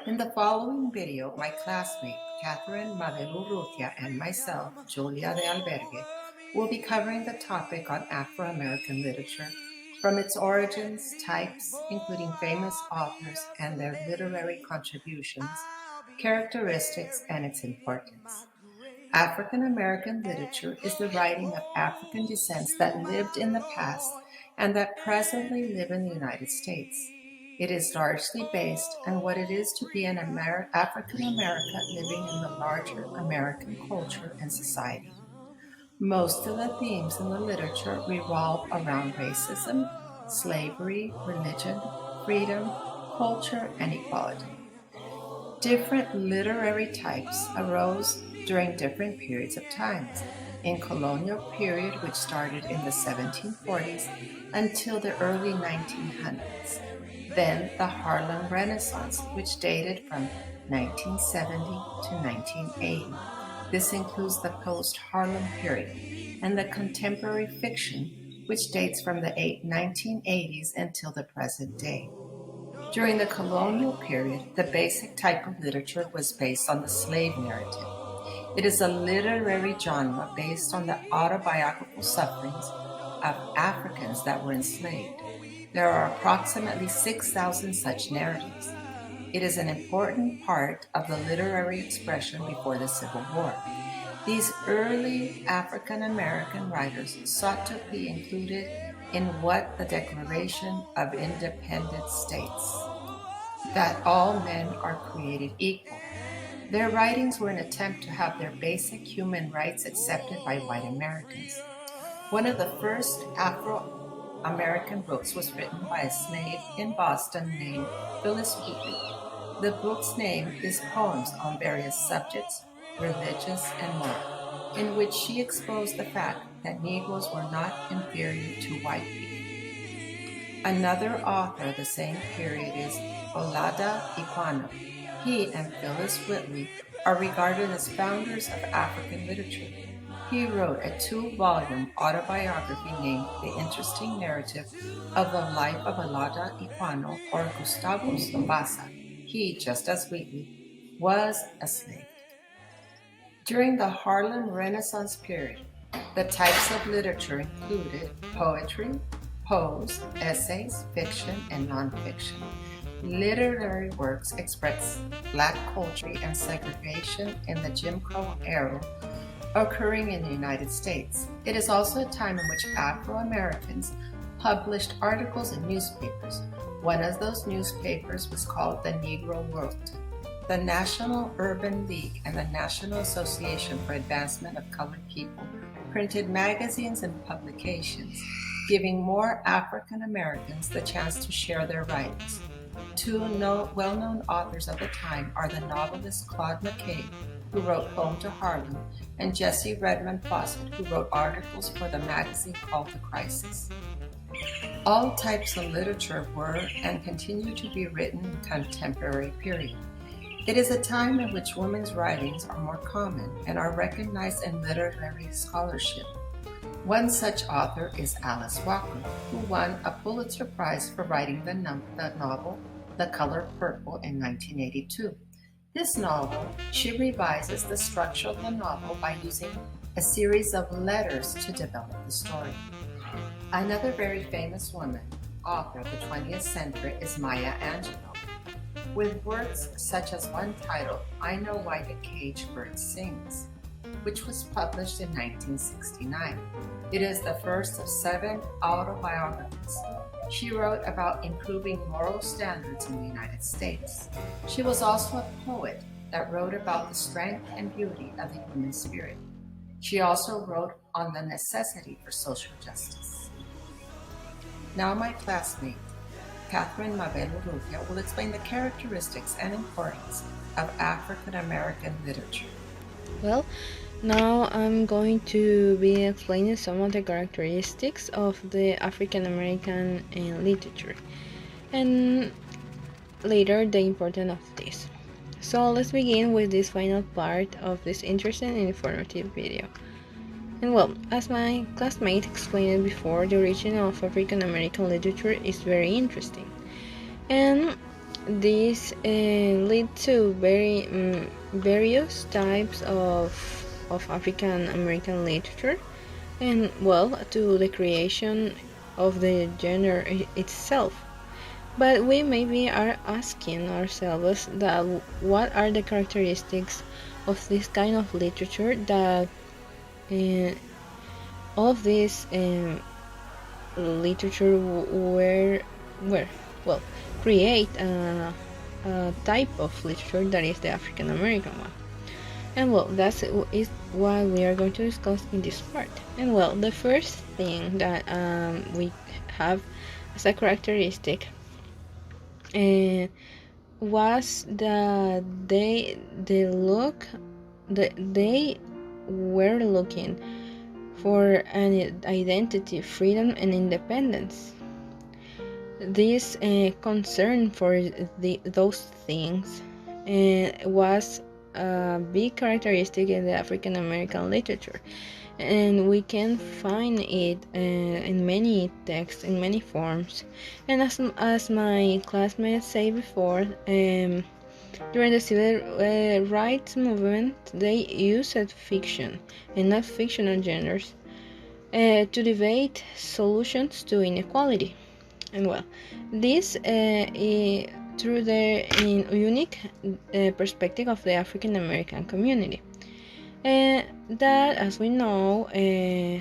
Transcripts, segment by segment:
In the following video, my classmate, Catherine Mabel Urrutia, and myself, Julia de Albergue, will be covering the topic on Afro-American literature, from its origins, types, including famous authors and their literary contributions, characteristics, and its importance. African-American literature is the writing of African descents that lived in the past and that presently live in the United States. It is largely based on what it is to be an African American living in the larger American culture and society. Most of the themes in the literature revolve around racism, slavery, religion, freedom, culture, and equality. Different literary types arose during different periods of time. In colonial period, which started in the 1740s until the early 1900s. Then the Harlem Renaissance, which dated from 1970 to 1980. This includes the post-Harlem period, and the contemporary fiction, which dates from the 1980s until the present day. During the colonial period, the basic type of literature was based on the slave narrative. It is a literary genre based on the autobiographical sufferings of Africans that were enslaved. There are approximately 6,000 such narratives. It is an important part of the literary expression before the Civil War. These early African American writers sought to be included in what the Declaration of Independence states, that all men are created equal. Their writings were an attempt to have their basic human rights accepted by white Americans. One of the first Afro-American books was written by a slave in Boston named Phyllis Wheatley. The book's name is Poems on Various Subjects, Religious and Moral, in which she exposed the fact that Negroes were not inferior to white people. Another author of the same period is Olaudah Equiano. He and Phyllis Wheatley are regarded as founders of African literature. He wrote a 2-volume autobiography named The Interesting Narrative of the Life of Olaudah Equiano, or Gustavus Basa. He, just as Wheatley, was a slave. During the Harlem Renaissance period, the types of literature included poetry, prose, essays, fiction, and nonfiction. Literary works express Black culture and segregation in the Jim Crow era occurring in the United States. It is also a time in which Afro-Americans published articles in newspapers. One of those newspapers was called the Negro World. The National Urban League and the National Association for Advancement of Colored People printed magazines and publications, giving more African Americans the chance to share their writings. Two well-known authors of the time are the novelist Claude McKay, who wrote Home to Harlem, and Jessie Redmond Fawcett, who wrote articles for the magazine called The Crisis. All types of literature were and continue to be written in the contemporary period. It is a time in which women's writings are more common and are recognized in literary scholarship. One such author is Alice Walker, who won a Pulitzer Prize for writing the novel The Color Purple in 1982. This novel, she revises the structure of the novel by using a series of letters to develop the story. Another very famous woman, author of the 20th century, is Maya Angelou, with works such as one titled, I Know Why the Caged Bird Sings, which was published in 1969. It is the first of 7 autobiographies. She wrote about improving moral standards in the United States. She was also a poet that wrote about the strength and beauty of the human spirit. She also wrote on the necessity for social justice. Now my classmate, Catherine Mabel Urrutia, will explain the characteristics and importance of African American literature. Well, now I'm going to be explaining some of the characteristics of the African American literature, and later the importance of this. So let's begin with this final part of this interesting and informative video. And well, as my classmate explained before, the origin of African American literature is very interesting. And this lead to various types of African American literature, and well, to the creation of the genre itself. But we maybe are asking ourselves that what are the characteristics of this kind of literature that uh, all of this literature were well create a type of literature that is the African American one. And well, that is what we are going to discuss in this part. And well, the first thing that we have as a characteristic uh, was that they were looking for an identity, freedom, and independence. This concern for those things was a big characteristic in the African American literature, and we can find it in many texts, in many forms. And as my classmates say before, during the civil rights movement, they used fiction and not fictional genres to debate solutions to inequality. And well, this through the unique perspective of the African American community. That, as we know,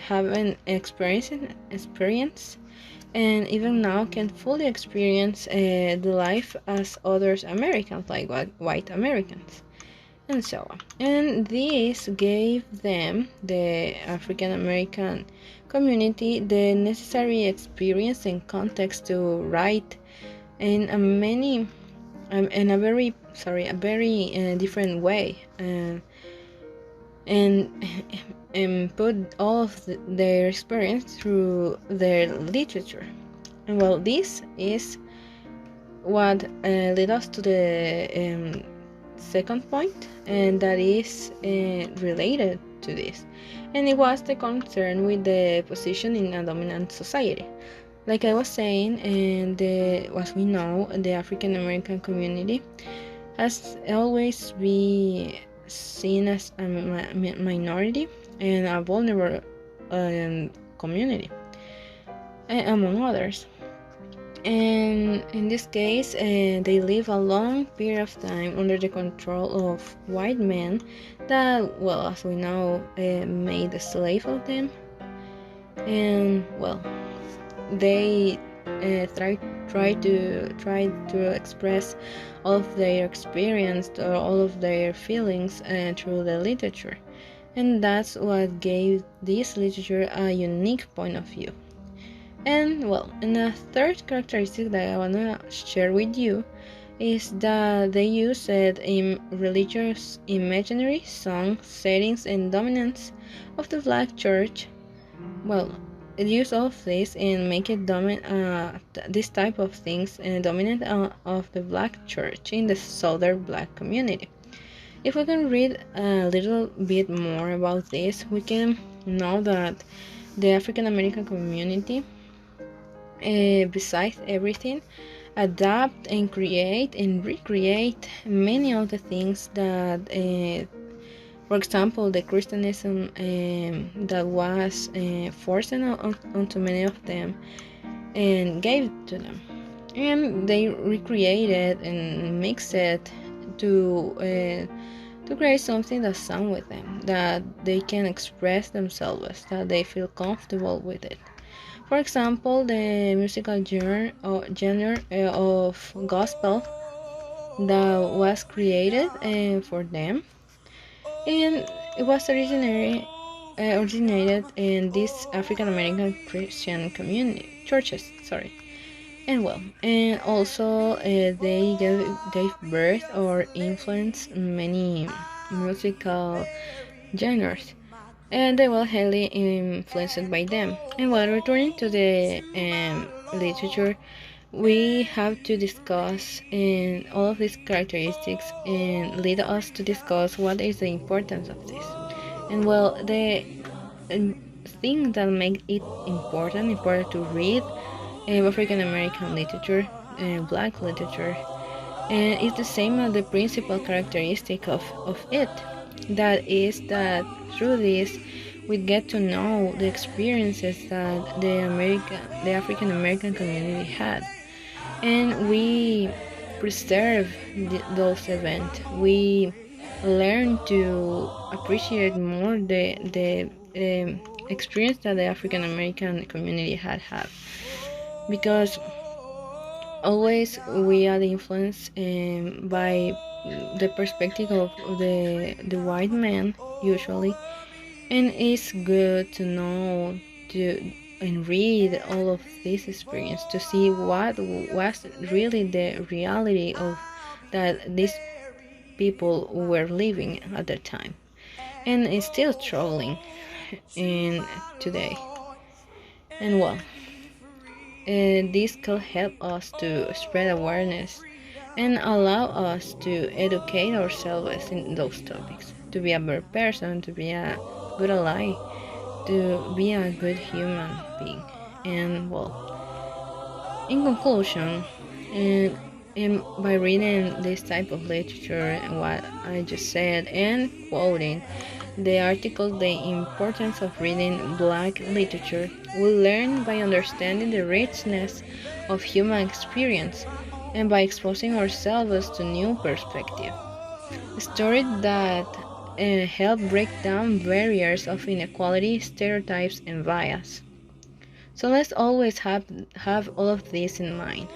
have an experience, and even now can fully experience the life as others Americans, like white Americans, and so on. And this gave them, the African American community, the necessary experience and context to write in a very different way, and and put all of their experience through their literature. And well, this is what led us to the second point, and that is related to this, and it was the concern with the position in a dominant society. Like I was saying, and as we know, the African American community has always been seen as a minority and a vulnerable community, among others. And in this case, they live a long period of time under the control of white men that, well, as we know, made a slave of them. And well, they try to express all of their experience or all of their feelings through the literature, and that's what gave this literature a unique point of view. And well, and a third characteristic that I wanna share with you is that they use it in religious imaginary, song settings, and dominance of the black church. Well, it use all of this and make it this type of things dominant of the black church in the southern black community. If we can read a little bit more about this, we can know that the African American community, besides everything, adapt and create and recreate many of the things that for example, the Christianism that was forced onto many of them and gave to them, and they recreated and mixed it to create something that sounds with them, that they can express themselves, that they feel comfortable with it. For example, the musical genre of gospel that was created for them, and it was originated in these African American Christian community churches. Sorry, and well, and also they gave birth or influenced many musical genres, and they were highly influenced by them. And while returning to the literature, we have to discuss all of these characteristics and lead us to discuss what is the importance of this. And well, things that make it important to read African American literature, Black literature, and it's the same as the principal characteristic of it. That is that through this we get to know the experiences that the African American community had, and we preserve those events. We learn to appreciate more the experience that the African American community had, because always we are influenced by the perspective of the white man usually, and it's good to know to and read all of this experience to see what was really the reality of that these people were living at the time, and it's still struggling in today. And well, this could help us to spread awareness and allow us to educate ourselves in those topics, to be a better person, to be a good ally, to be a good human being. And well, in conclusion, and by reading this type of literature and what I just said and quoting the article, the importance of reading Black literature, we learn by understanding the richness of human experience and by exposing ourselves to new perspectives. Stories that help break down barriers of inequality, stereotypes, and bias. So let's always have all of this in mind.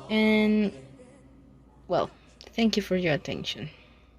And well, thank you for your attention.